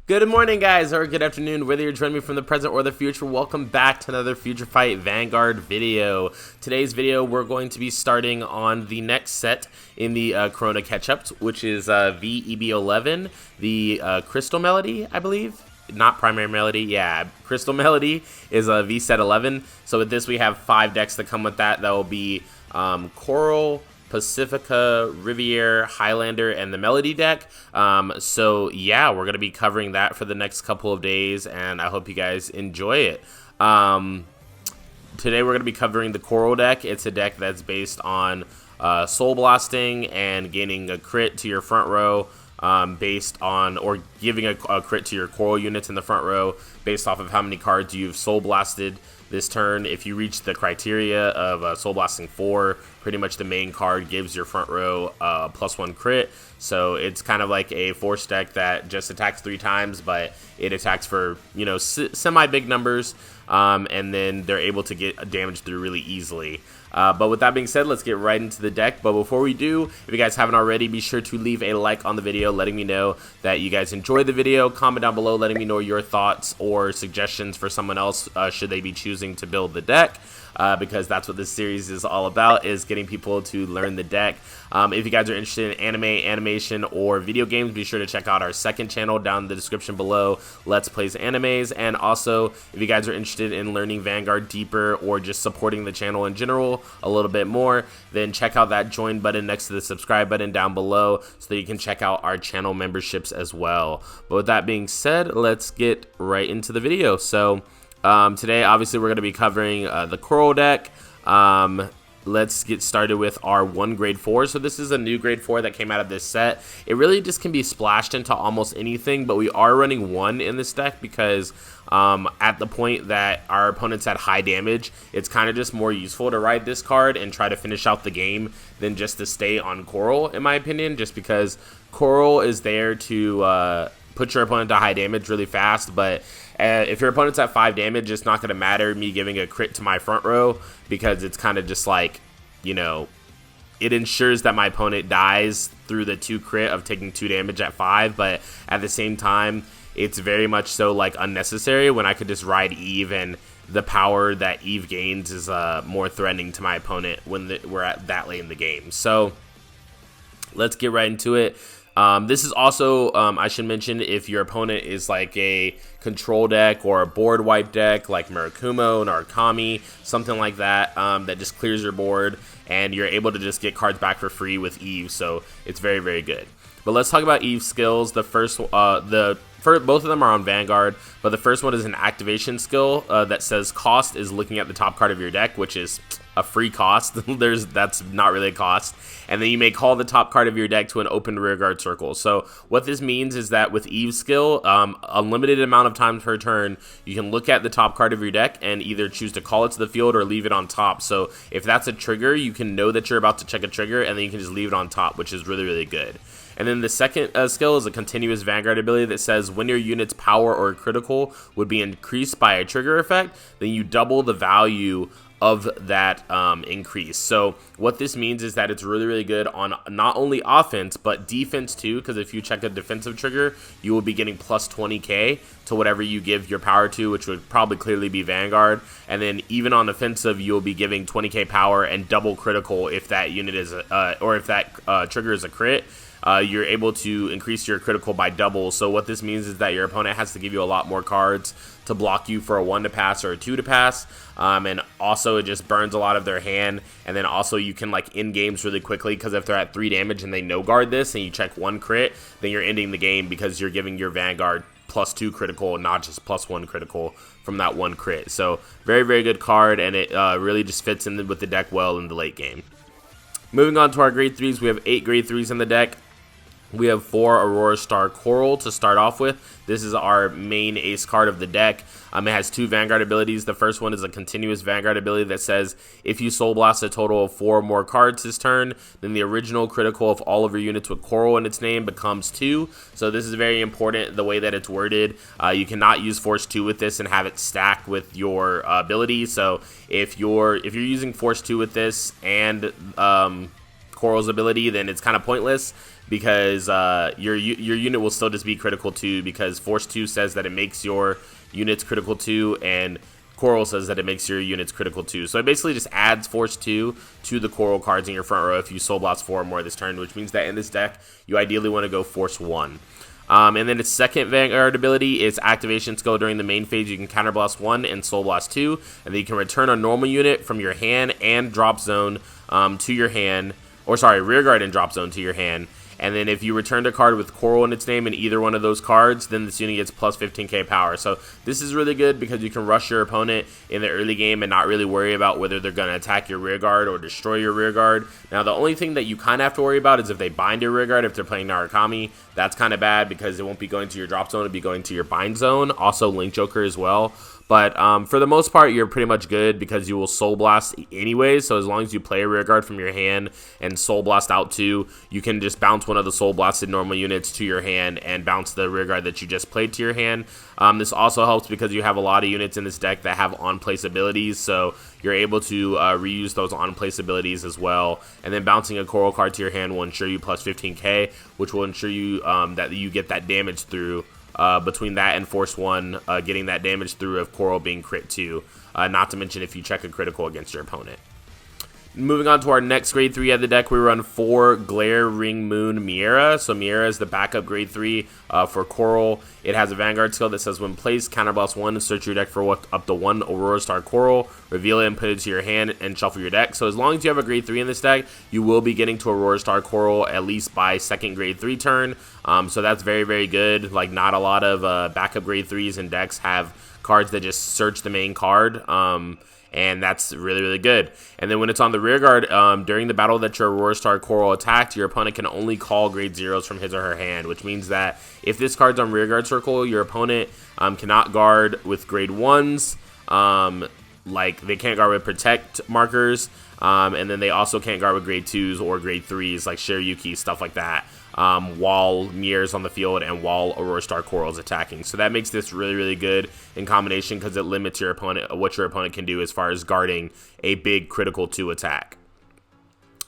Good morning, guys, or good afternoon, whether you're joining me from the present or the future. Welcome back to another FutureFight Vanguard video. Today's video, we're going to be starting on the next set in the Corona catch-ups, which is V-EB11, the Crystal Melody, I believe. Not Primary Melody, yeah, Crystal Melody is a V-Set 11. So with this, we have 5 decks that come with that. That will be Coral, Pacifica, Riviera, Highlander, and the Melody deck. So yeah, we're going to be covering that for the next couple of days, and I hope you guys enjoy it. Today we're going to be covering the Coral deck. It's a deck that's based on Soul Blasting and gaining a crit to your front row based on, or giving a crit to your Coral units in the front row based off of how many cards you've Soul Blasted this turn. If you reach the criteria of Soul Blasting 4, pretty much the main card gives your front row +1 crit. So it's kind of like a force deck that just attacks 3 times, but it attacks for, you know, semi-big numbers, and then they're able to get damage through really easily. But with that being said, let's get right into the deck. But before we do, if you guys haven't already, be sure to leave a like on the video, letting me know that you guys enjoyed the video. Comment down below, letting me know your thoughts or suggestions for someone else should they be choosing to build the deck. Because that's what this series is all about, is getting people to learn the deck. If you guys are interested in anime, animation, or video games, be sure to check out our second channel down in the description below, Let's Plays Animes. And also, if you guys are interested in learning Vanguard deeper or just supporting the channel in general a little bit more, then check out that join button next to the subscribe button down below so that you can check out our channel memberships as well. But with that being said, let's get right into the video. So today, obviously, we're going to be covering the Coral deck. Let's get started with our 1 grade 4. So this is a new grade 4 that came out of this set. It really just can be splashed into almost anything, but we are running 1 in this deck because at the point that our opponents had high damage, it's kind of just more useful to ride this card and try to finish out the game than just to stay on Coral, in my opinion, just because Coral is there to put your opponent to high damage really fast, but if your opponent's at 5 damage, it's not going to matter me giving a crit to my front row, because it's kind of just like, you know, it ensures that my opponent dies through the 2 crit of taking 2 damage at 5, but at the same time, it's very much so like unnecessary when I could just ride Eve, and the power that Eve gains is more threatening to my opponent when we're at that late in the game. So let's get right into it. This is also, I should mention, if your opponent is like a control deck or a board wipe deck like Murakumo, Narukami, something like that, that just clears your board and you're able to just get cards back for free with Eve, so it's very, very good. But let's talk about Eve's skills. The first, both of them are on Vanguard, but the first one is an activation skill that says cost is looking at the top card of your deck, which is a free cost. That's not really a cost. And then you may call the top card of your deck to an open rearguard circle. So what this means is that with Eve's skill, unlimited amount of times per turn, you can look at the top card of your deck and either choose to call it to the field or leave it on top. So if that's a trigger, you can know that you're about to check a trigger, and then you can just leave it on top, which is really, really good. And then the second skill is a continuous Vanguard ability that says when your unit's power or critical would be increased by a trigger effect, then you double the value of that increase. So what this means is that it's really, really good on not only offense but defense too, because if you check a defensive trigger, you will be getting plus 20k to whatever you give your power to, which would probably clearly be Vanguard. And then even on offensive, you'll be giving 20k power and double critical if that unit is or if that trigger is a crit. You're able to increase your critical by double. So what this means is that your opponent has to give you a lot more cards to block you for a 1 to pass or a 2 to pass, and also it just burns a lot of their hand. And then also you can like end games really quickly, because if they're at 3 damage and they no guard this and you check 1 crit, then you're ending the game because you're giving your Vanguard plus 2 critical, not just plus 1 critical from that 1 crit. So very, very good card, and it really just fits in with the deck well in the late game. Moving on to our grade 3s, we have 8 grade 3s in the deck. We have 4 Aurora Star Coral to start off with. This is our main ace card of the deck. It has 2 Vanguard abilities. The first one is a continuous Vanguard ability that says if you Soul Blast a total of 4 or more cards this turn, then the original critical of all of your units with Coral in its name becomes 2. So this is very important, the way that it's worded. You cannot use Force 2 with this and have it stack with your ability. So if you're using Force 2 with this and Coral's ability, then it's kind of pointless, because your unit will still just be critical 2, because Force 2 says that it makes your units critical 2, and Coral says that it makes your units critical 2. So it basically just adds Force 2 to the Coral cards in your front row if you Soul Blast 4 or more this turn, which means that in this deck, you ideally want to go Force 1. And then its second Vanguard ability is Activation Skill. During the main phase, you can Counterblast 1 and Soul Blast 2, and then you can return a normal unit from your hand and drop zone to your hand, or sorry, Rearguard and drop zone to your hand. And then if you returned a card with Coral in its name in either one of those cards, then this unit gets plus 15k power. So this is really good because you can rush your opponent in the early game and not really worry about whether they're going to attack your Rearguard or destroy your Rearguard. Now, the only thing that you kind of have to worry about is if they bind your Rearguard, if they're playing Narukami. That's kind of bad because it won't be going to your drop zone, it'll be going to your bind zone. Also, Link Joker as well. But for the most part, you're pretty much good because you will Soul Blast anyways. So as long as you play a Rearguard from your hand and Soul Blast out 2, you can just bounce one of the Soul Blasted normal units to your hand and bounce the Rearguard that you just played to your hand. This also helps because you have a lot of units in this deck that have on-place abilities. So you're able to reuse those on-place abilities as well. And then bouncing a Coral card to your hand will ensure you plus 15k, which will ensure you that you get that damage through. Between that and Force 1, getting that damage through of Coral being crit 2, not to mention if you check a critical against your opponent. Moving on to our next grade 3 of the deck, we run 4 Glare Ring Moon Miera. So Miera is the backup grade 3 for Coral. It has a Vanguard skill that says when placed, counterblast 1 and search your deck for up to 1 Aurora Star Coral, reveal it and put it to your hand and shuffle your deck. So as long as you have a grade 3 in this deck, you will be getting to Aurora Star Coral at least by second grade 3 turn. So that's very, very good. Like, not a lot of backup grade 3s in decks have cards that just search the main card. And that's really, really good. And then when it's on the Rearguard, during the battle that your Aurora Star Coral attacked, your opponent can only call grade 0s from his or her hand, which means that if this card's on Rearguard Circle, your opponent cannot guard with grade 1s, like they can't guard with Protect markers, and then they also can't guard with grade 2s or grade 3s, like Shiryuki, stuff like that. While Miera's on the field and while Aurora Star Coral is attacking. So that makes this really, really good in combination because it limits your opponent, what your opponent can do as far as guarding a big critical 2 attack.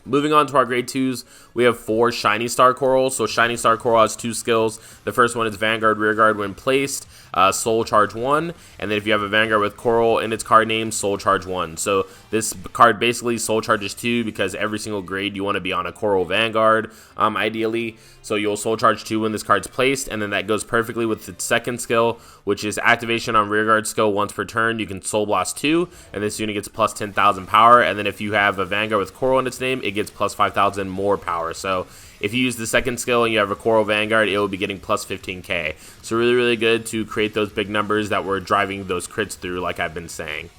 Moving on to our grade 2s, we have 4 Shiny Star Corals. So Shiny Star Coral has 2 skills. The first one is Vanguard Rearguard when placed, Soul Charge 1, and then if you have a Vanguard with Coral in its card name, Soul Charge 1. So this card basically Soul Charges 2 because every single grade you want to be on a Coral Vanguard, ideally. So you'll Soul Charge 2 when this card's placed, and then that goes perfectly with its second skill, which is Activation on Rearguard Skill once per turn. You can Soul Blast 2, and this unit gets plus 10,000 power, and then if you have a Vanguard with Coral in its name, it gets plus 5,000 more power. So if you use the second skill and you have a Coral Vanguard, it will be getting plus 15k. So really, really good to create those big numbers that were driving those crits through, like I've been saying.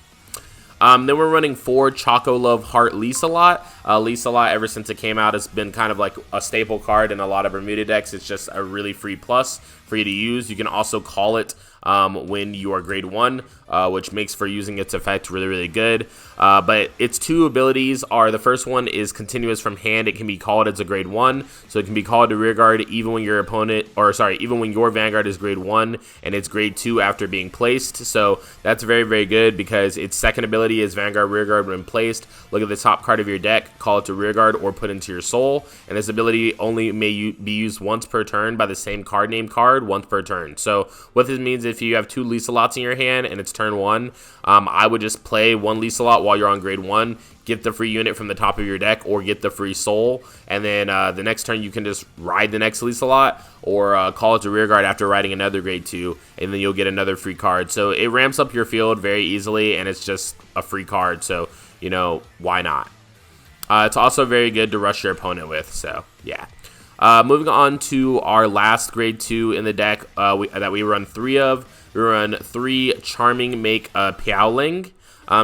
Then we're running 4 Choco Love Heart Lisa-Lot. Lisa-Lot, ever since it came out, has been kind of like a staple card in a lot of Bermuda decks. It's just a really free plus for you to use. You can also call it when you are grade 1, which makes for using its effect really, really good. But its 2 abilities are, the first one is Continuous from Hand. It can be called as a grade 1, so it can be called to Rearguard even when your opponent, or sorry, even when your Vanguard is grade 1 and it's grade 2 after being placed. So that's very, very good because its second ability is Vanguard Rearguard when placed. Look at the top card of your deck, call it to Rearguard or put into your soul, and this ability only may be used once per turn by the same card name card once per turn. So what this means, if you have 2 Lisa-Lots in your hand and it's turn 1, I would just play 1 Lisa-Lot while you're on grade 1, get the free unit from the top of your deck or get the free soul, and then the next turn you can just ride the next Lisa-Lot or call it to Rearguard after riding another grade 2, and then you'll get another free card. So it ramps up your field very easily, and it's just a free card, so you know, why not? It's also very good to rush your opponent with, so yeah. Moving on to our last grade 2 in the deck that we run 3 of. We run 3 Charming Make Piaoling.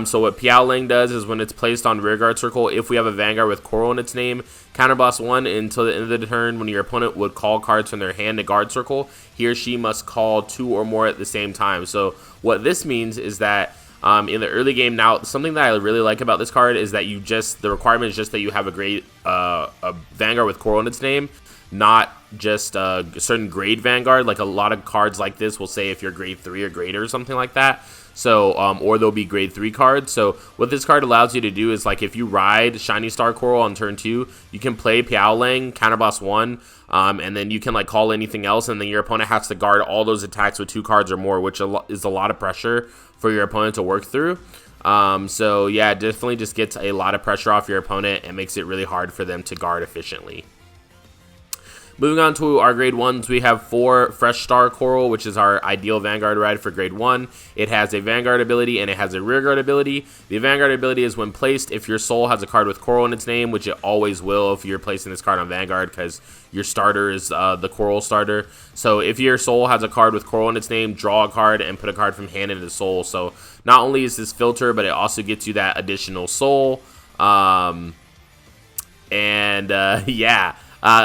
So what Piaoling does is when it's placed on Rearguard Circle, if we have a Vanguard with Coral in its name, counterblast 1 until the end of the turn. When your opponent would call cards from their hand to Guard Circle, he or she must call 2 or more at the same time. So what this means is that in the early game, now something that I really like about this card is that the requirement is just that you have a great a Vanguard with Coral in its name. not just a certain grade Vanguard. Like a lot of cards like this will say if you're grade 3 or greater or something like that. So, or there'll be grade 3 cards. So what this card allows you to do is, like, if you ride Shiny Star Coral on turn 2, you can play Piaolang, Counterblast 1, and then you can, like, call anything else, and then your opponent has to guard all those attacks with 2 cards or more, which is a lot of pressure for your opponent to work through. So yeah, it definitely just gets a lot of pressure off your opponent and makes it really hard for them to guard efficiently. Moving on to our grade 1s, we have 4 Fresh Star Coral, which is our ideal Vanguard ride for grade 1. It has a Vanguard ability and it has a Rearguard ability. The Vanguard ability is when placed, if your soul has a card with Coral in its name, which it always will if you're placing this card on Vanguard because your starter is the Coral starter. So if your soul has a card with Coral in its name, draw a card and put a card from hand into soul. So not only is this filter, but it also gets you that additional soul. Yeah.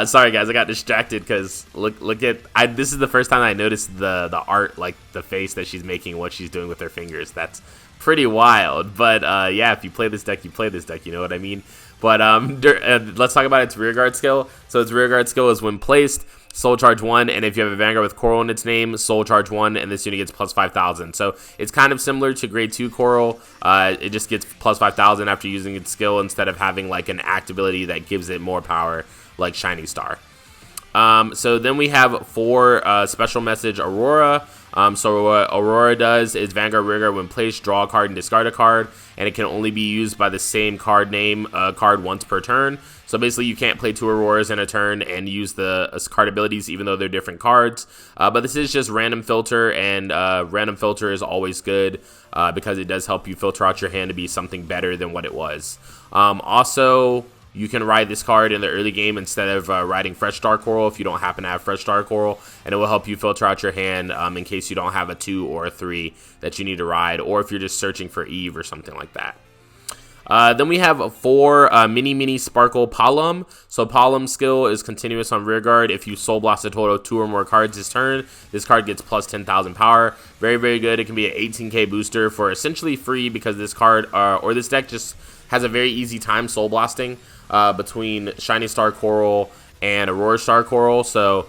Sorry guys, I got distracted because look at this is the first time I noticed the art, like the face that she's making, what she's doing with her fingers. That's pretty wild. But yeah, if you play this deck, you play this deck. You know what I mean? But let's talk about its Rearguard skill. So its Rearguard skill is when placed, Soul Charge 1, and if you have a Vanguard with Coral in its name, Soul Charge 1, and this unit gets plus 5,000. So it's kind of similar to grade 2 Coral. It just gets plus 5,000 after using its skill instead of having like an act ability that gives it more power like Shiny Star. So then we have 4 Special Message Aurora. So what Aurora does is Vanguard Rearguard when placed, draw a card and discard a card, and it can only be used by the same card name card once per turn. So basically you can't play 2 Auroras in a turn and use the card abilities even though they're different cards. But this is just random filter, and random filter is always good because it does help you filter out your hand to be something better than what it was. Also, you can ride this card in the early game instead of riding Fresh Star Coral if you don't happen to have Fresh Star Coral, and it will help you filter out your hand in case you don't have a 2 or a 3 that you need to ride, or if you're just searching for Eve or something like that. Then we have 4 Mini Sparkle Palom. So Palom skill is continuous on Rearguard. If you Soul Blast a total of 2 or more cards this turn, this card gets plus 10,000 power. Very, very good. It can be an 18k booster for essentially free because this card or this deck just has a very easy time Soul Blasting between Shiny Star Coral and Aurora Star Coral. So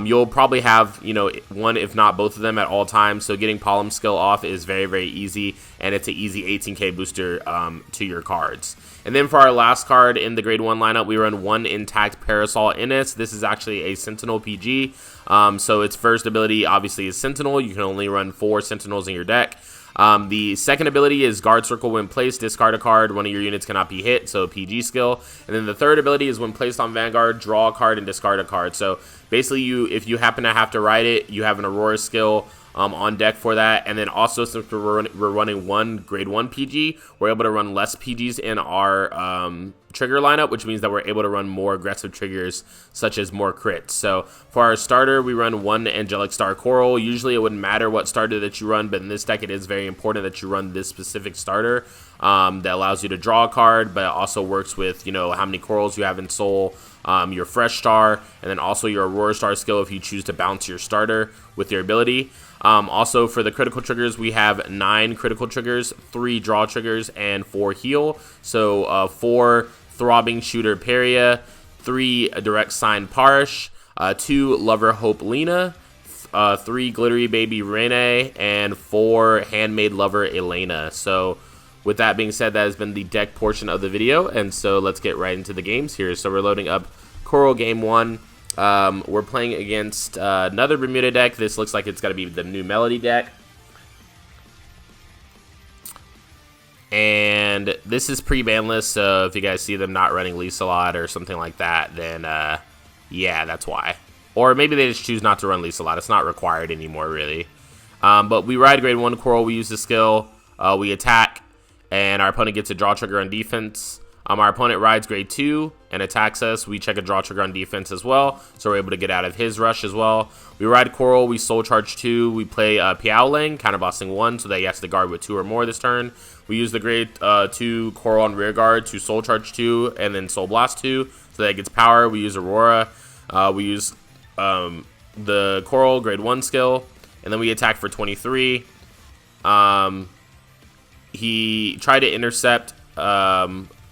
you'll probably have, you know, one if not both of them at all times. So getting Palom skill off is very, very easy, and it's an easy 18k booster to your cards. And then for our last card in the grade 1 lineup, we run 1 Intact Parasol Innis. This is actually a Sentinel PG. So its first ability obviously is Sentinel. You can only run 4 Sentinels in your deck. The second ability is Guard Circle. When placed, discard a card. One of your units cannot be hit, so PG skill. And then the third ability is when placed on Vanguard, draw a card and discard a card. So basically, if you happen to have to ride it, you have an Aurora skill on deck for that. And then also, since we're running 1 grade 1 PG, we're able to run less PGs in our trigger lineup, which means that we're able to run more aggressive triggers, such as more crits. So for our starter, we run 1 Angelic Star Coral. Usually it wouldn't matter what starter that you run, but in this deck it is very important that you run this specific starter that allows you to draw a card, but it also works with, you know, how many corals you have in soul, your Fresh Star, and then also your Aurora Star skill if you choose to bounce your starter with your ability. Also for the critical triggers, we have 9 critical triggers, 3 draw triggers, and 4 heal. So 4 Throbbing Shooter Peria, 3 Direct Sign Parish, 2 Lover Hope Lena, 3 Glittery Baby Rene, and 4 Handmaid Lover Elena. So with that being said, that has been the deck portion of the video, and so let's get right into the games here. So we're loading up Coral Game 1. We're playing against another Bermuda deck. This looks like it's got to be the new Melody deck. And this is pre-ban list, so if you guys see them not running Lisa a lot or something like that, then yeah, that's why. Or maybe they just choose not to run Lisa a lot. It's not required anymore, really. But we ride grade 1 Coral. We use the skill. We attack, and our opponent gets a draw trigger on defense. Our opponent rides grade 2 and attacks us. We check a draw trigger on defense as well, so we're able to get out of his rush as well. We ride Coral. We Soul Charge 2. We play Piaolang, counterblasting 1, so that he has to guard with 2 or more this turn. We use the grade 2 Coral on Rearguard to Soul Charge 2 and then Soul Blast 2, so that it gets power. We use Aurora. We use the Coral grade 1 skill, and then we attack for 23. He tried to intercept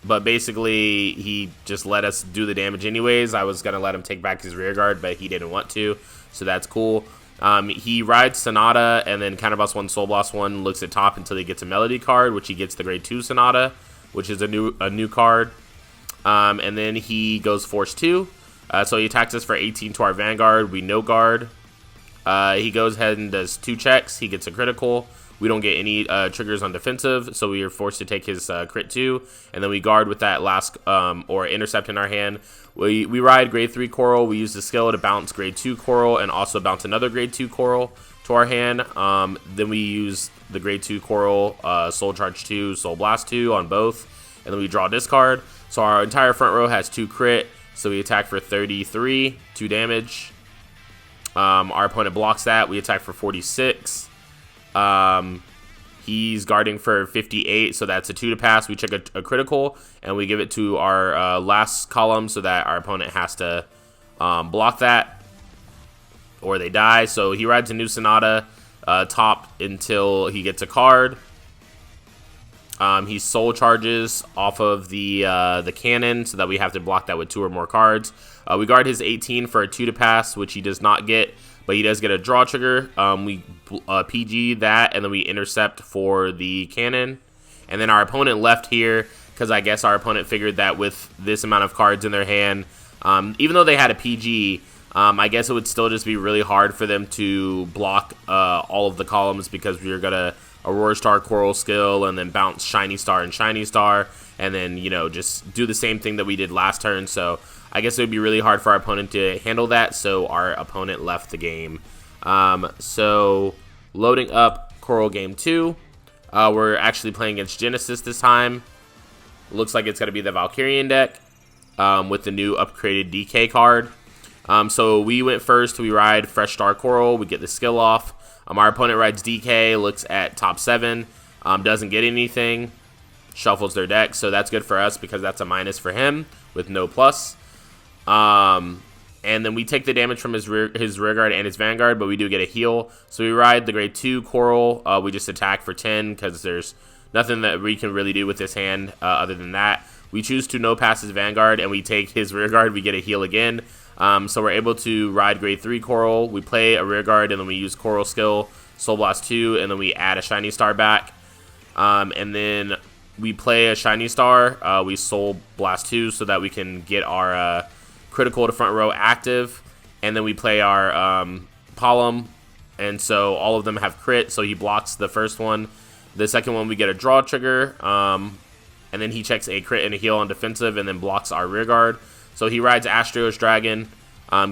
but basically he just let us do the damage anyways. I was gonna let him take back his rear guard, but he didn't want to, so that's cool. He rides Sonata, and then Counterblast 1, Soul Blast 1 looks at top until he gets a Melody card, which he gets the Grade 2 Sonata, which is a new card. And then he goes Force 2, so he attacks us for 18 to our Vanguard. We no guard. He goes ahead and does 2 checks. He gets a critical. We don't get any triggers on defensive, so we are forced to take his crit 2, and then we guard with that last or intercept in our hand. We ride Grade 3 Coral. We use the skill to bounce Grade 2 Coral and also bounce another Grade 2 Coral to our hand. Then we use the Grade 2 Coral, Soul Charge 2, Soul Blast 2 on both, and then we draw discard. So our entire front row has 2 crit, so we attack for 33, 2 damage. Our opponent blocks that. We attack for 46. He's guarding for 58, so that's a 2 to pass. We check a critical, and we give it to our last column so that our opponent has to block that, or they die. So he rides a new Sonata top until he gets a card. He soul charges off of the cannon, so that we have to block that with 2 or more cards. We guard his 18 for a 2 to pass, which he does not get, but he does get a draw trigger. We PG that, and then we intercept for the cannon. And then our opponent left here, because I guess our opponent figured that with this amount of cards in their hand, even though they had a PG, I guess it would still just be really hard for them to block all of the columns, because we were going to Aurora Star, Coral Skill, and then bounce Shiny Star and Shiny Star, and then, you know, just do the same thing that we did last turn. So I guess it would be really hard for our opponent to handle that, so our opponent left the game. So loading up Coral Game 2, we're actually playing against Genesis this time. Looks like it's going to be the Valkyrian deck with the new upgraded DK card. So we went first. We ride Fresh Star Coral. We get the skill off. Our opponent rides DK, looks at top 7, doesn't get anything, shuffles their deck. So that's good for us because that's a minus for him with no plus. And then we take the damage from his Rearguard and his Vanguard, but we do get a heal. So we ride the Grade 2 Coral. We just attack for 10 because there's nothing that we can really do with this hand other than that. We choose to no pass his Vanguard, and we take his Rearguard. We get a heal again. So we're able to ride Grade 3 Coral. We play a Rearguard, and then we use Coral Skill, Soul Blast 2, and then we add a Shiny Star back. And then we play a Shiny Star. We Soul Blast 2 so that we can get our critical to front row active, and then we play our Palm, and so all of them have crit, so he blocks the first one. The second one we get a draw trigger, and then he checks a crit and a heal on defensive, and then blocks our Rearguard. So he rides Astrios Dragon,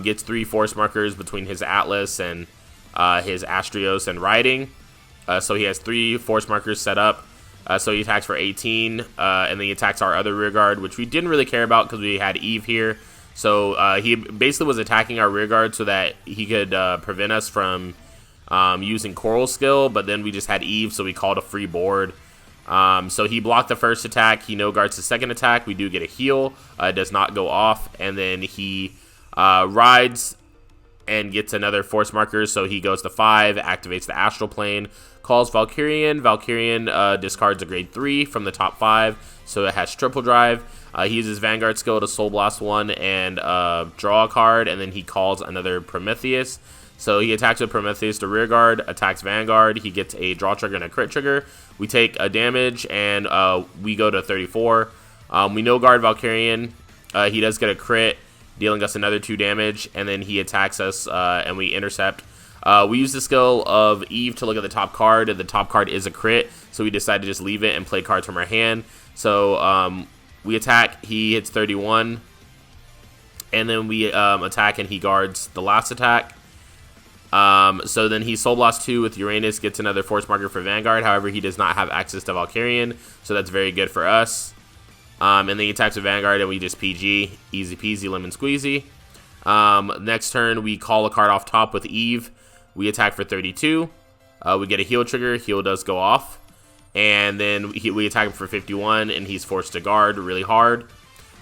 gets 3 force markers between his Atlas and his Astrios and riding, so he has 3 force markers set up. So he attacks for 18, and then he attacks our other Rearguard, which we didn't really care about because we had Eve here. So he basically was attacking our Rearguard so that he could prevent us from using Coral Skill, but then we just had Eve, so we called a free board. So he blocked the first attack, he no guards the second attack, we do get a heal, it does not go off, and then he rides and gets another force marker, so he goes to 5, activates the Astral Plane, calls Valkyrian. Valkyrian discards a Grade 3 from the top 5, so it has triple drive. He uses Vanguard Skill to Soul Blast 1 and draw a card, and then he calls another Prometheus. So he attacks with Prometheus to Rearguard, attacks Vanguard. He gets a draw trigger and a crit trigger. We take a damage, and we go to 34. We no guard Valkyrian. He does get a crit, dealing us another 2 damage, and then he attacks us, and we intercept. We use the skill of Eve to look at the top card, and the top card is a crit, so we decide to just leave it and play cards from our hand. So we attack, he hits 31, and then we attack and he guards the last attack. So then he Soul Blast 2 with Uranus, gets another force marker for Vanguard. However, he does not have access to Valkyrian, so that's very good for us. And then he attacks with Vanguard, and we just PG. Easy peasy, lemon squeezy. Next turn, we call a card off top with Eve. We attack for 32. We get a heal trigger. Heal does go off. And then we attack him for 51, and he's forced to guard really hard.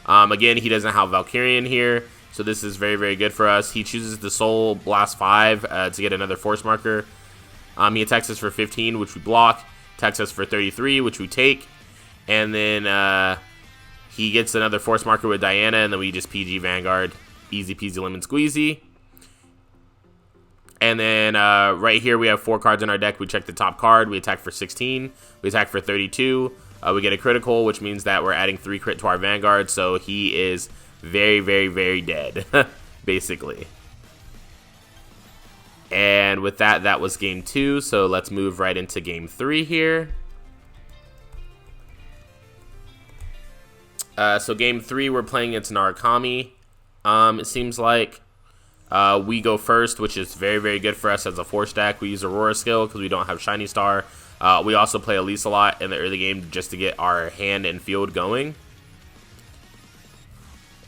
Again, he doesn't have Valkyrian here, so this is very, very good for us. He chooses the Soul Blast 5 to get another force marker. He attacks us for 15, which we block. Attacks us for 33, which we take. And then he gets another force marker with Diana, and then we just PG Vanguard. Easy peasy lemon squeezy. And then right here we have 4 cards in our deck. We check the top card. We attack for 16. We attack for 32. We get a critical, which means that we're adding 3 crit to our Vanguard. So he is very, very, very dead, basically. And with that, that was game 2. So let's move right into game 3 here. So game 3, we're playing against Narukami. It seems like. We go first, which is very, very good for us as a force deck. We use Aurora Skill because we don't have Shiny Star. We also play Elise a lot in the early game just to get our hand and field going.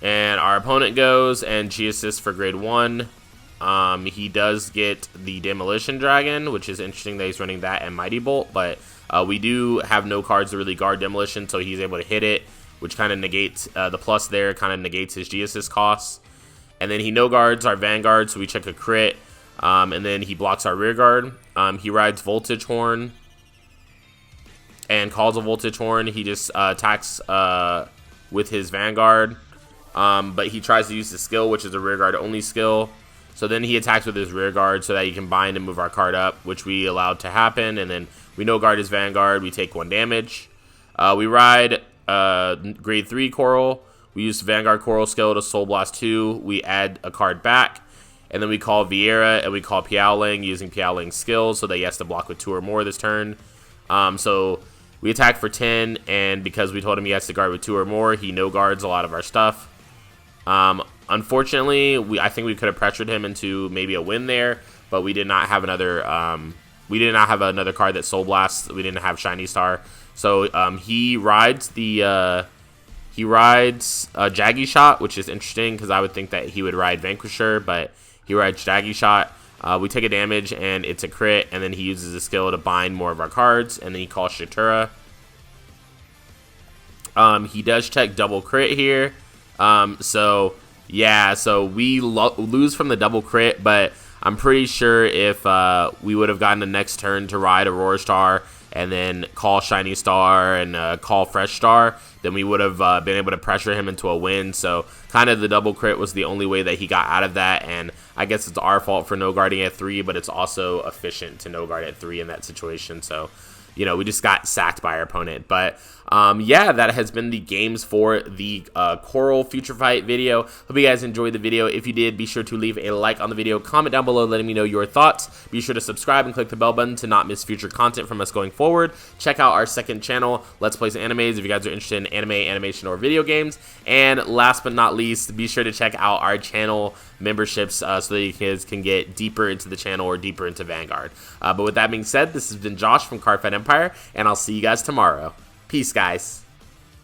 And our opponent goes, and G-Assist for grade 1. He does get the Demolition Dragon, which is interesting that he's running that and Mighty Bolt. But we do have no cards to really guard Demolition, so he's able to hit it, which kind of negates the plus there, kind of negates his G-Assist costs. And then he no guards our Vanguard, so we check a crit. And then he blocks our Rearguard. He rides Voltage Horn and calls a Voltage Horn. He just attacks with his Vanguard. But he tries to use the skill, which is a Rearguard only skill. So then he attacks with his Rearguard so that he can bind and move our card up, which we allowed to happen. And then we no guard his Vanguard. We take 1 damage. We ride grade 3 Coral. We use Vanguard Coral Skill to Soul Blast 2. We add a card back. And then we call Vieira and we call Piaoling using Piaoling's skill so that he has to block with 2 or more this turn. So we attack for 10, and because we told him he has to guard with 2 or more, he no guards a lot of our stuff. Unfortunately, I think we could have pressured him into maybe a win there, but we did not have another card that Soul Blasts. We didn't have Shiny Star. So he rides Jaggy Shot, which is interesting because I would think that he would ride Vanquisher, but he rides Jaggy Shot. We take a damage, and it's a crit, and then he uses a skill to bind more of our cards, and then he calls Shatura. He does check double crit here. So we lose from the double crit, but I'm pretty sure if we would have gotten the next turn to ride Aurora Star and then call Shiny Star and call Fresh Star, then we would have been able to pressure him into a win. So kind of the double crit was the only way that he got out of that, and I guess it's our fault for no guarding at 3, but it's also efficient to no guard at 3 in that situation. So, you know, we just got sacked by our opponent. But yeah, that has been the games for the Coral FutureFight video. Hope you guys enjoyed the video. If you did, be sure to leave a like on the video, comment down below letting me know your thoughts. Be sure to subscribe and click the bell button to not miss future content from us going forward. Check out our second channel, Let's Plays Animes, if you guys are interested in anime, animation, or video games. And last but not least, be sure to check out our channel memberships so that you guys can get deeper into the channel or deeper into Vanguard. But with that being said, this has been Josh from Cardfight Empire, and I'll see you guys tomorrow. Peace, guys.